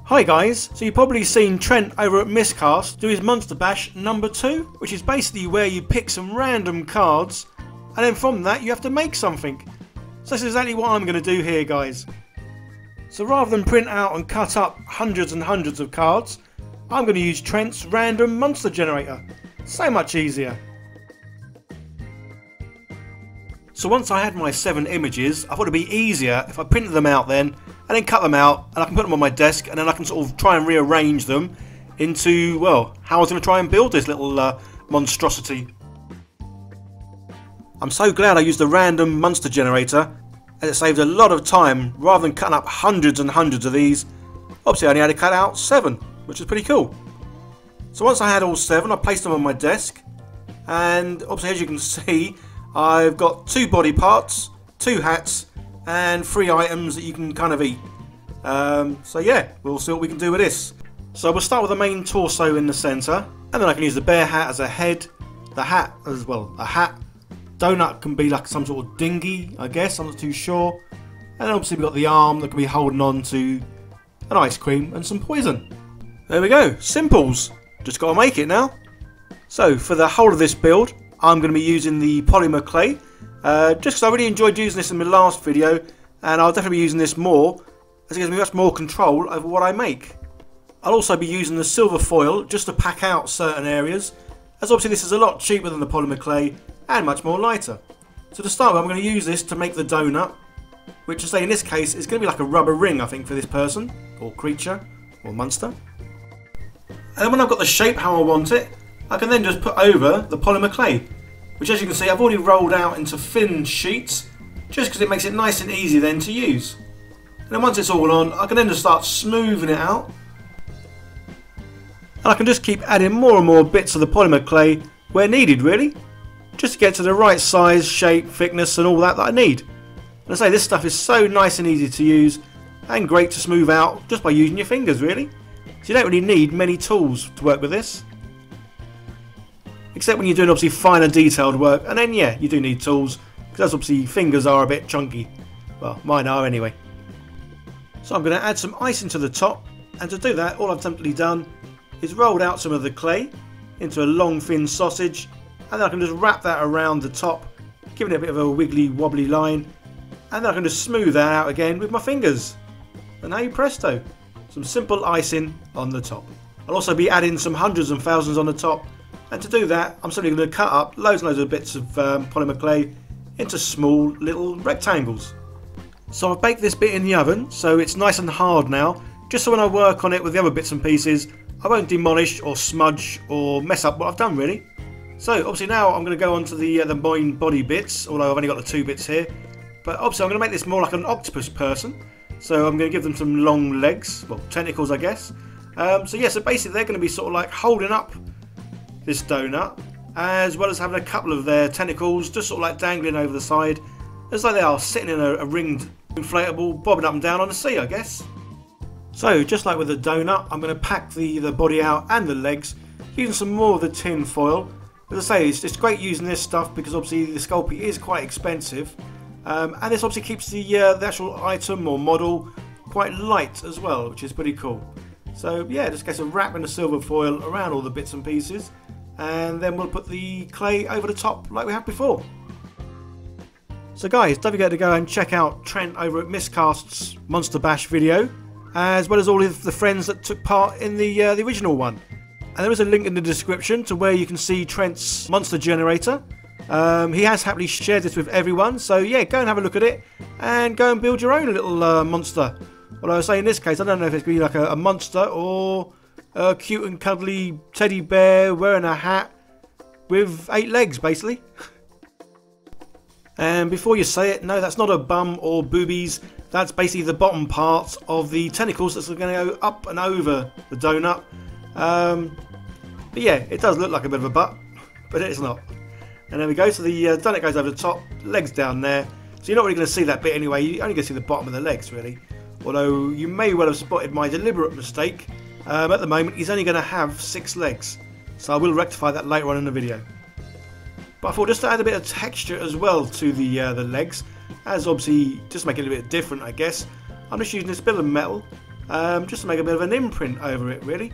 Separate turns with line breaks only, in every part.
Hi guys, so you've probably seen Trent over at Miscast do his Monster Bash number 2, which is basically where you pick some random cards and then from that you have to make something. So this is exactly what I'm going to do here guys. So rather than print out and cut up hundreds and hundreds of cards, I'm going to use Trent's random monster generator. So much easier. So once I had my 7 images, I thought it'd be easier if I printed them out then and then cut them out and I can put them on my desk and then I can sort of try and rearrange them into, well, how I was going to try and build this little monstrosity. I'm so glad I used the random monster generator as it saved a lot of time rather than cutting up hundreds and hundreds of these. Obviously I only had to cut out 7, which is pretty cool. So once I had all 7, I placed them on my desk and obviously as you can see I've got 2 body parts, 2 hats and 3 items that you can kind of eat. So yeah, we'll see what we can do with this. So we'll start with the main torso in the centre, and then I can use the bear hat as a head, the hat as well, a hat. Donut can be like some sort of dinghy, I guess, I'm not too sure. And then obviously we've got the arm that can be holding on to an ice cream and some poison. There we go, simples. Just got to make it now. So for the whole of this build, I'm going to be using the polymer clay. Just because I really enjoyed using this in my last video, and I'll definitely be using this more as it gives me much more control over what I make. I'll also be using the silver foil just to pack out certain areas, as obviously this is a lot cheaper than the polymer clay and much more lighter. So to start with, I'm going to use this to make the donut, which I say in this case is going to be like a rubber ring I think for this person or creature or monster. And then when I've got the shape how I want it, I can then just put over the polymer clay, which as you can see I've already rolled out into thin sheets just because it makes it nice and easy then to use. And then once it's all on, I can then just start smoothing it out. And I can just keep adding more and more bits of the polymer clay where needed really, just to get to the right size, shape, thickness and all that I need. And I say this stuff is so nice and easy to use and great to smooth out just by using your fingers really. So you don't really need many tools to work with this. Except when you're doing obviously finer detailed work, and then yeah, you do need tools, because obviously fingers are a bit chunky. Well, mine are anyway. So I'm going to add some icing to the top, and to do that all I've simply done is rolled out some of the clay into a long thin sausage, and then I can just wrap that around the top, giving it a bit of a wiggly wobbly line, and then I can just smooth that out again with my fingers. And hey presto, some simple icing on the top. I'll also be adding some hundreds and thousands on the top. And to do that, I'm simply going to cut up loads and loads of bits of polymer clay into small little rectangles. So I've baked this bit in the oven, so it's nice and hard now, just so when I work on it with the other bits and pieces, I won't demolish or smudge or mess up what I've done really. So obviously now I'm going to go on to the main body bits, although I've only got the 2 bits here. But obviously I'm going to make this more like an octopus person, so I'm going to give them some long legs, well tentacles I guess. So yeah, so basically they're going to be sort of like holding up this donut, as well as having a couple of their tentacles just sort of like dangling over the side, as though they are sitting in a ringed inflatable bobbing up and down on the sea I guess. So just like with the donut, I'm going to pack the body out and the legs using some more of the tin foil. As I say, it's great using this stuff because obviously the Sculpey is quite expensive, and this obviously keeps the actual item or model quite light as well, which is pretty cool. So yeah, just a case of wrapping the silver foil around all the bits and pieces, and then we'll put the clay over the top like we have before. So guys, don't forget to go and check out Trent over at Miscast's Monster Bash video, as well as all of the friends that took part in the original one. And there is a link in the description to where you can see Trent's monster generator. He has happily shared this with everyone, so yeah, go and have a look at it and go and build your own little monster. Although I say in this case, I don't know if it's going to be like a monster or a cute and cuddly teddy bear wearing a hat with 8 legs basically. And before you say it, no, that's not a bum or boobies, that's basically the bottom part of the tentacles that's going to go up and over the donut. But yeah, it does look like a bit of a butt, but it's not. And there we go, so the donut goes over the top, legs down there, so you're not really going to see that bit anyway, you're only going to see the bottom of the legs really. Although you may well have spotted my deliberate mistake. At the moment he's only going to have 6 legs, so I will rectify that later on in the video. But I thought just to add a bit of texture as well to the legs, as obviously just make it a bit different I guess, I'm just using this bit of metal just to make a bit of an imprint over it, really.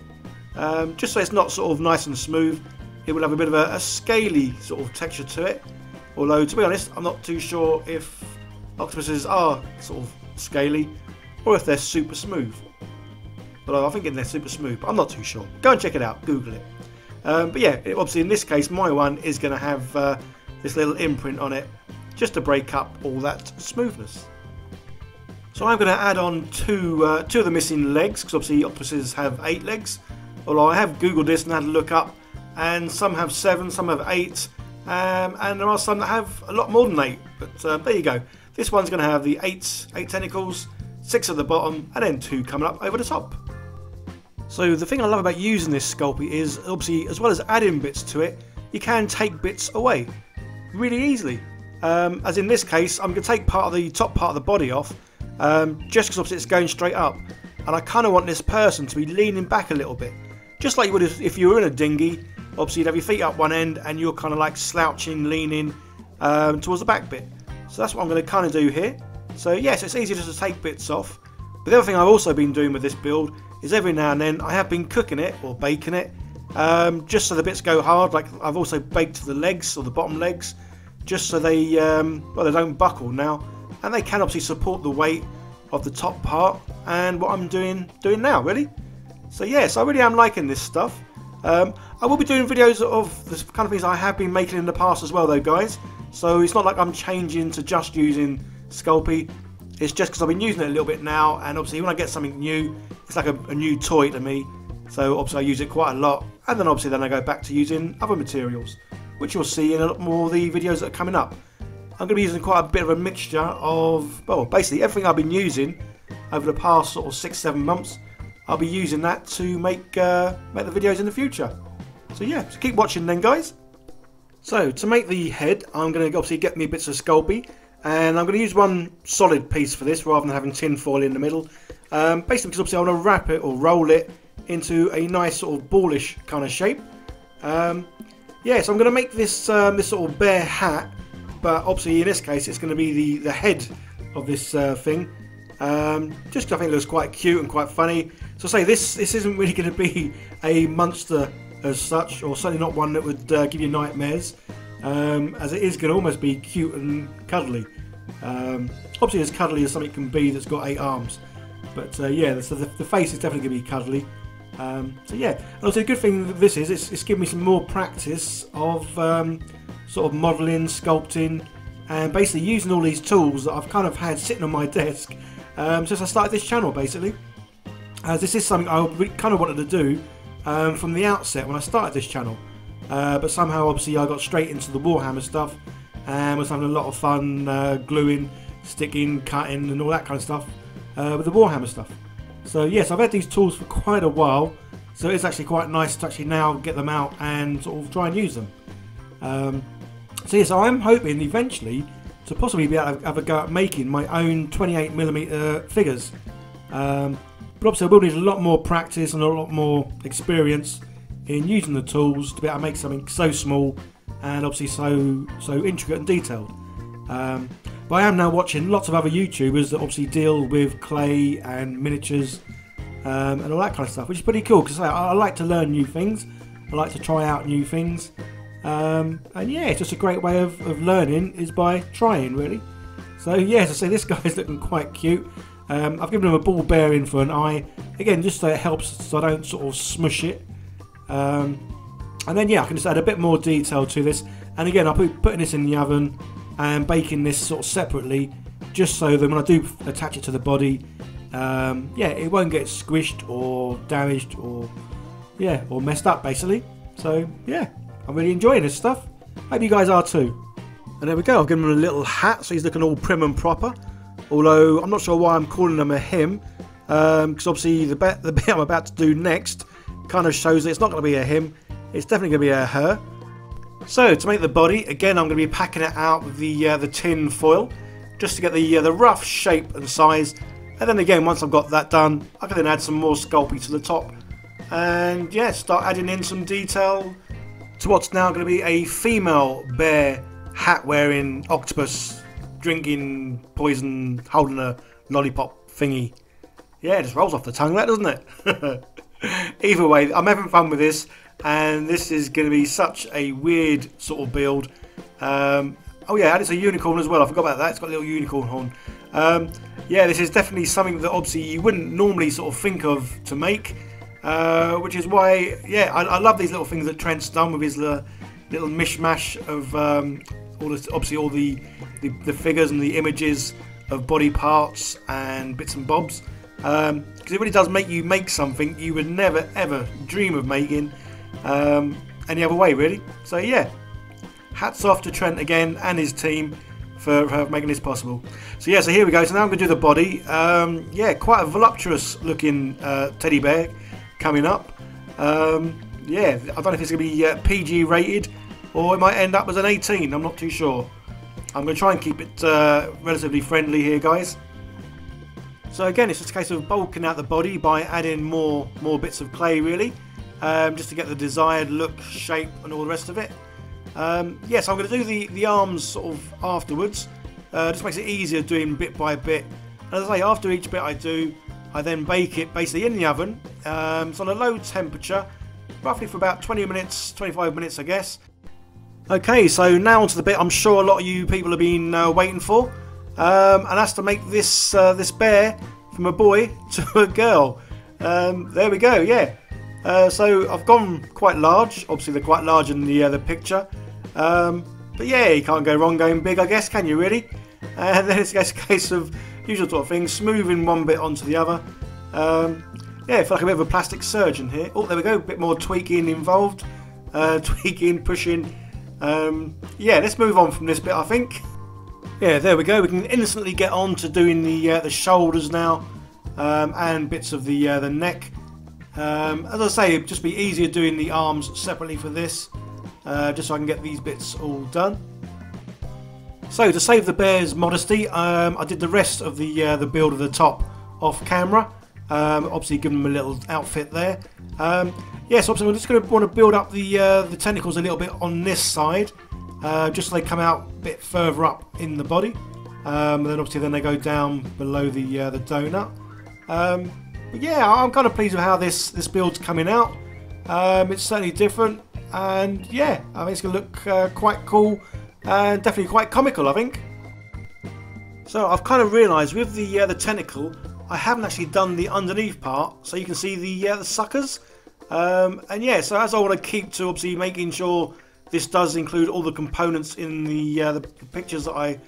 Just so it's not sort of nice and smooth. It will have a bit of a scaly sort of texture to it. Although, to be honest, I'm not too sure if octopuses are sort of scaly or if they're super smooth. But I think they're super smooth, but I'm not too sure. Go and check it out, Google it. But yeah, obviously in this case, my one is going to have this little imprint on it, just to break up all that smoothness. So I'm going to add on two of the missing legs, because obviously octopuses have 8 legs. Although I have googled this and had a look up, and some have 7, some have 8, and there are some that have a lot more than 8. But there you go. This one's going to have the 8 tentacles, 6 at the bottom, and then 2 coming up over the top. So the thing I love about using this Sculpey is, obviously, as well as adding bits to it, you can take bits away really easily. As in this case, I'm going to take part of the top part of the body off, just because obviously it's going straight up, and I kind of want this person to be leaning back a little bit, just like you would if you were in a dinghy. Obviously you'd have your feet up one end and you're kind of like slouching, leaning towards the back bit. So that's what I'm going to kind of do here. So yes, it's easy just to take bits off. But the other thing I've also been doing with this build is every now and then I have been cooking it or baking it, just so the bits go hard. Like I've also baked the legs, or the bottom legs, just so they well, they don't buckle now, and they can obviously support the weight of the top part and what I'm doing now, really. So yes, I really am liking this stuff. I will be doing videos of the kind of things I have been making in the past as well though, guys. So it's not like I'm changing to just using Sculpey. It's just because I've been using it a little bit now, and obviously when I get something new, it's like a new toy to me. So obviously I use it quite a lot, and then obviously I go back to using other materials, which you'll see in a lot more of the videos that are coming up. I'm going to be using quite a bit of a mixture of, well, basically everything I've been using over the past sort of 6-7 months. I'll be using that to make the videos in the future. So yeah, so keep watching then, guys. So to make the head, I'm going to obviously get me bits of Sculpey, and I'm going to use one solid piece for this rather than having tin foil in the middle. Basically because obviously I want to wrap it or roll it into a nice sort of ballish kind of shape. Yeah, so I'm going to make this this sort of bear hat, but obviously in this case it's going to be the head of this thing. Just 'cause I think it looks quite cute and quite funny. So say this isn't really going to be a monster as such, or certainly not one that would give you nightmares, as it is going to almost be cute and cuddly. Obviously as cuddly as something can be that's got 8 arms, but yeah, so the face is definitely going to be cuddly. So yeah, and also the good thing that this is, it's given me some more practice of sort of modelling, sculpting, and basically using all these tools that I've kind of had sitting on my desk since I started this channel, basically. As this is something I kind of wanted to do from the outset when I started this channel, but somehow obviously I got straight into the Warhammer stuff and was having a lot of fun gluing, sticking, cutting and all that kind of stuff with the Warhammer stuff. So yes, I've had these tools for quite a while, so it's actually quite nice to actually now get them out and sort of try and use them. So yes, I'm hoping eventually to possibly be able to have a go at making my own 28mm figures. But obviously I will need a lot more practice and a lot more experience in using the tools to be able to make something so small and obviously so intricate and detailed. But I am now watching lots of other YouTubers that obviously deal with clay and miniatures and all that kind of stuff, which is pretty cool because I like to learn new things. I like to try out new things. And yeah, it's just a great way of learning is by trying, really. So yes, I say this guy's looking quite cute. I've given him a ball bearing for an eye, again just so it helps so I don't sort of smush it. And then yeah, I can just add a bit more detail to this, and again I'll be putting this in the oven and baking this sort of separately, just so that when I do attach it to the body, yeah, it won't get squished or damaged or yeah, or messed up basically. So yeah, I'm really enjoying this stuff. Hope you guys are too. And there we go, I've given him a little hat so he's looking all prim and proper. Although I'm not sure why I'm calling him a him, because obviously the bit I'm about to do next kind of shows that it's not going to be a him, it's definitely going to be a her. So to make the body, again I'm going to be packing it out with the tin foil, just to get the rough shape and size, and then again once I've got that done, I can then add some more Sculpey to the top, and yeah, start adding in some detail to what's now going to be a female bear hat wearing octopus drinking poison, holding a lollipop thingy. Yeah, it just rolls off the tongue, that, doesn't it? Either way, I'm having fun with this, and this is going to be such a weird sort of build. Oh yeah, and it's a unicorn as well. I forgot about that. It's got a little unicorn horn. Yeah, this is definitely something that obviously you wouldn't normally sort of think of to make, which is why, yeah, I love these little things that Trent's done with his little mishmash of obviously all the figures and the images of body parts and bits and bobs. Because it really does make you make something you would never ever dream of making any other way, really. So yeah, hats off to Trent again and his team for making this possible. So yeah, so here we go. So now I'm going to do the body. Yeah, quite a voluptuous looking teddy bear coming up. Yeah, I don't know if it's going to be PG rated or it might end up as an 18. I'm not too sure. I'm going to try and keep it relatively friendly here, guys. So again, it's just a case of bulking out the body by adding more bits of clay, really, just to get the desired look, shape, and all the rest of it. Yes, I'm going to do the arms sort of afterwards. Just makes it easier doing bit by bit. And as I say, after each bit I do, I then bake it basically in the oven. It's on a low temperature, roughly for about 20 minutes, 25 minutes, I guess. Okay, so now onto the bit I'm sure a lot of you people have been waiting for. And that's to make this this bear from a boy to a girl. There we go. Yeah. So I've gone quite large. Obviously, they're quite large in the picture. But yeah, you can't go wrong going big, I guess, can you really? And then it's a case of usual sort of thing, smoothing one bit onto the other. Yeah, I feel like a bit of a plastic surgeon here. Oh, there we go. A bit more tweaking involved. Tweaking, pushing. Yeah, let's move on from this bit, I think. Yeah, there we go. We can instantly get on to doing the shoulders now, and bits of the neck. As I say, it'd just be easier doing the arms separately for this, just so I can get these bits all done. So to save the bear's modesty, I did the rest of the build of the top off camera. Obviously, give them a little outfit there. Yes, obviously, we're just going to want to build up the tentacles a little bit on this side. Just so they come out a bit further up in the body, and then obviously they go down below the donut. But yeah, I'm kind of pleased with how this build's coming out. It's certainly different, and yeah, I think it's going to look quite cool and definitely quite comical, I think. So I've kind of realised with the tentacle, I haven't actually done the underneath part, so you can see the suckers. And yeah, so as I want to keep to obviously making sure this does include all the components in the pictures that I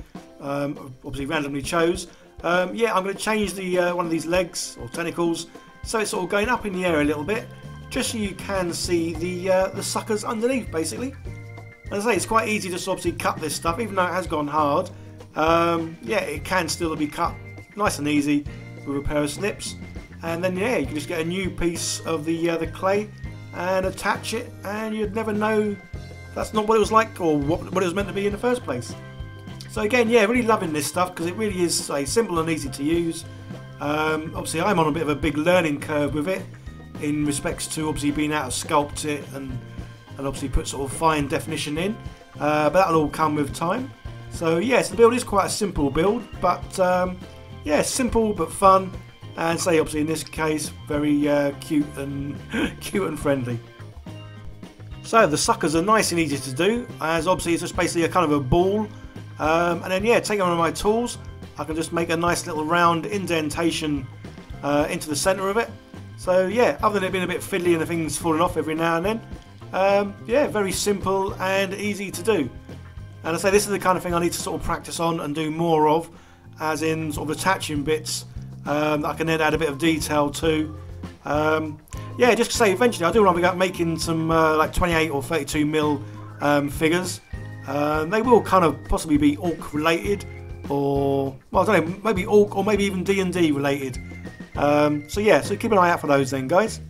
obviously randomly chose. Yeah, I'm going to change the one of these legs or tentacles so it's sort of going up in the air a little bit, just so you can see the suckers underneath, basically. As I say, it's quite easy to obviously cut this stuff, even though it has gone hard. Yeah, it can still be cut nice and easy with a pair of snips, and then yeah, you can just get a new piece of the clay and attach it, and you'd never know that's not what it was like or what it was meant to be in the first place. So again, yeah, really loving this stuff because it really is simple and easy to use. Obviously, I'm on a bit of a big learning curve with it in respects to obviously being able to sculpt it and obviously put sort of fine definition in. But that'll all come with time. So yes, the build is quite a simple build, but yeah, simple but fun, and say obviously in this case very cute and cute and friendly. So the suckers are nice and easy to do, as obviously it's just basically a kind of a ball, and then yeah, taking one of my tools, I can just make a nice little round indentation into the centre of it. So yeah, other than it being a bit fiddly and the things falling off every now and then, yeah, very simple and easy to do. And I say this is the kind of thing I need to sort of practice on and do more of, as in sort of attaching bits I can then add a bit of detail to. Yeah, just to say, eventually I do want to be making some like 28 or 32 mil figures. They will kind of possibly be Orc related, or well, I don't know, maybe Orc or maybe even D&D related. So yeah, so keep an eye out for those then, guys.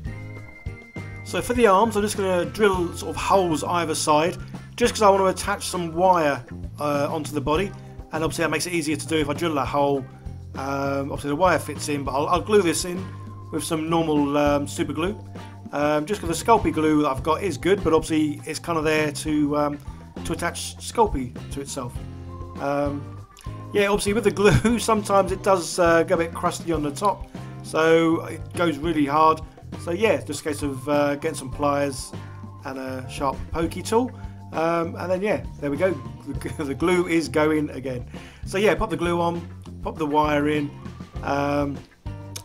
So for the arms, I'm just going to drill sort of holes either side, just because I want to attach some wire onto the body, and obviously that makes it easier to do if I drill that hole. Obviously the wire fits in, but I'll glue this in with some normal super glue, just because the Sculpey glue that I've got is good, but obviously it's kind of there to attach Sculpey to itself. Yeah, obviously with the glue sometimes it does go a bit crusty on the top, so it goes really hard. So yeah, just a case of getting some pliers and a sharp pokey tool, and then yeah, there we go. The glue is going again. So yeah, pop the glue on, pop the wire in.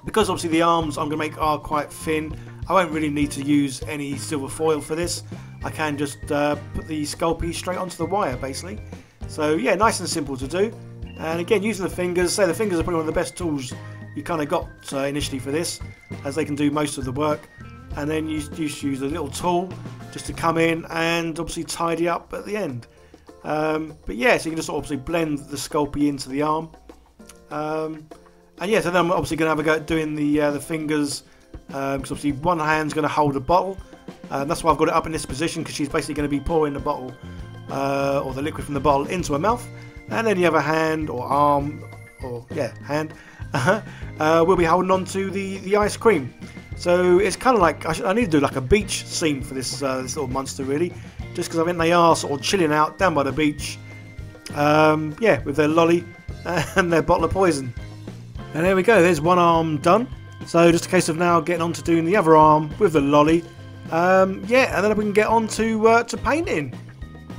Because obviously the arms I'm going to make are quite thin, I won't really need to use any silver foil for this. I can just put the Sculpey straight onto the wire basically. So yeah, nice and simple to do. And again, using the fingers, the fingers are probably one of the best tools you kind of got initially for this, as they can do most of the work. And then you just use a little tool just to come in and obviously tidy up at the end. But yeah, so you can just obviously blend the Sculpey into the arm. And yeah, so then I'm obviously going to have a go at doing the fingers, because obviously one hand's going to hold a bottle. That's why I've got it up in this position, because she's basically going to be pouring the bottle, or the liquid from the bottle, into her mouth. And then the other hand, or arm, or yeah, hand, will be holding on to the ice cream. So it's kind of like, I need to do like a beach scene for this, this little monster really, just because I think they are sort of chilling out down by the beach, yeah, with their lolly and their bottle of poison. And there we go, there's one arm done. So just a case of now getting on to doing the other arm with the lolly. Yeah, and then we can get on to painting.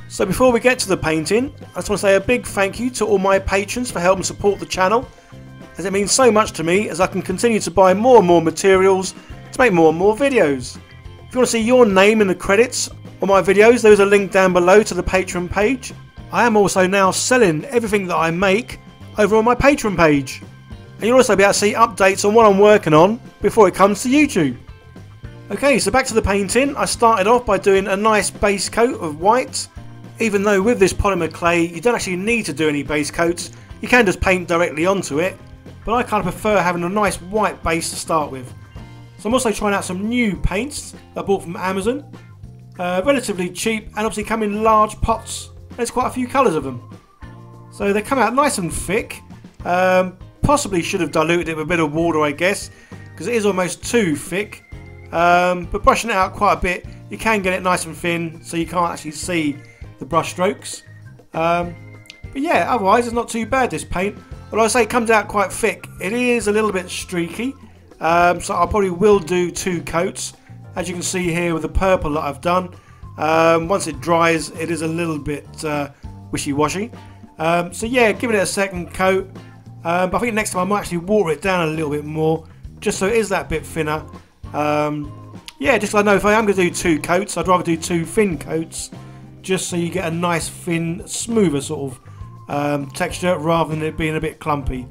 So before we get to the painting, I just want to say a big thank you to all my patrons for helping support the channel, as it means so much to me as I can continue to buy more and more materials to make more and more videos. If you want to see your name in the credits on my videos, there is a link down below to the Patreon page. I am also now selling everything that I make over on my Patreon page. And you'll also be able to see updates on what I'm working on before it comes to YouTube. Okay, so back to the painting. I started off by doing a nice base coat of white. Even though with this polymer clay you don't actually need to do any base coats, you can just paint directly onto it. But I kind of prefer having a nice white base to start with. So I'm also trying out some new paints that I bought from Amazon. Relatively cheap, and obviously come in large pots. There's quite a few colours of them. So they come out nice and thick. Possibly should have diluted it with a bit of water, I guess, because it is almost too thick. But brushing it out quite a bit, you can get it nice and thin, so you can't actually see the brush strokes. But yeah, otherwise it's not too bad, this paint. Although I say it comes out quite thick, it is a little bit streaky. So I probably will do 2 coats, as you can see here with the purple that I've done. Once it dries, it is a little bit wishy-washy. So yeah, giving it a second coat. But I think next time I might actually water it down a little bit more, just so it is that bit thinner. Yeah, just so I know if I am going to do 2 coats, I'd rather do 2 thin coats, just so you get a nice thin, smoother sort of texture, rather than it being a bit clumpy.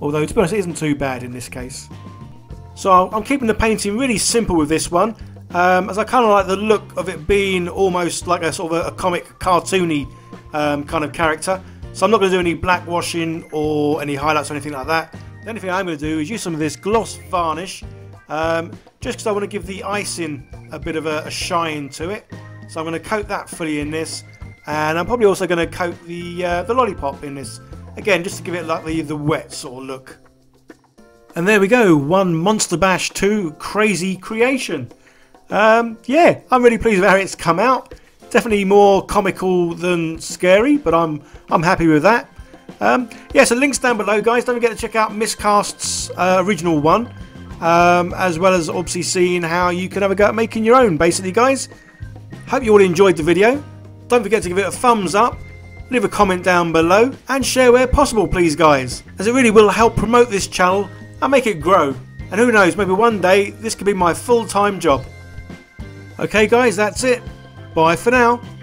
Although, to be honest, it isn't too bad in this case. So I'm keeping the painting really simple with this one, as I kind of like the look of it being almost like a sort of a comic, cartoony kind of character. So I'm not going to do any black washing or any highlights or anything like that. The only thing I'm going to do is use some of this gloss varnish, just because I want to give the icing a bit of a shine to it. So I'm going to coat that fully in this, and I'm probably also going to coat the lollipop in this, again just to give it like the wet sort of look. And there we go, one Monster Bash 2 crazy creation. Yeah, I'm really pleased with how it's come out. Definitely more comical than scary, but I'm happy with that. Yeah, so links down below, guys. Don't forget to check out Miscast's original one, as well as obviously seeing how you can have a go at making your own, basically, guys. Hope you all enjoyed the video. Don't forget to give it a thumbs up, leave a comment down below, and share where possible, please, guys, as it really will help promote this channel and make it grow. And who knows, maybe one day this could be my full-time job. Okay, guys, that's it. Bye for now.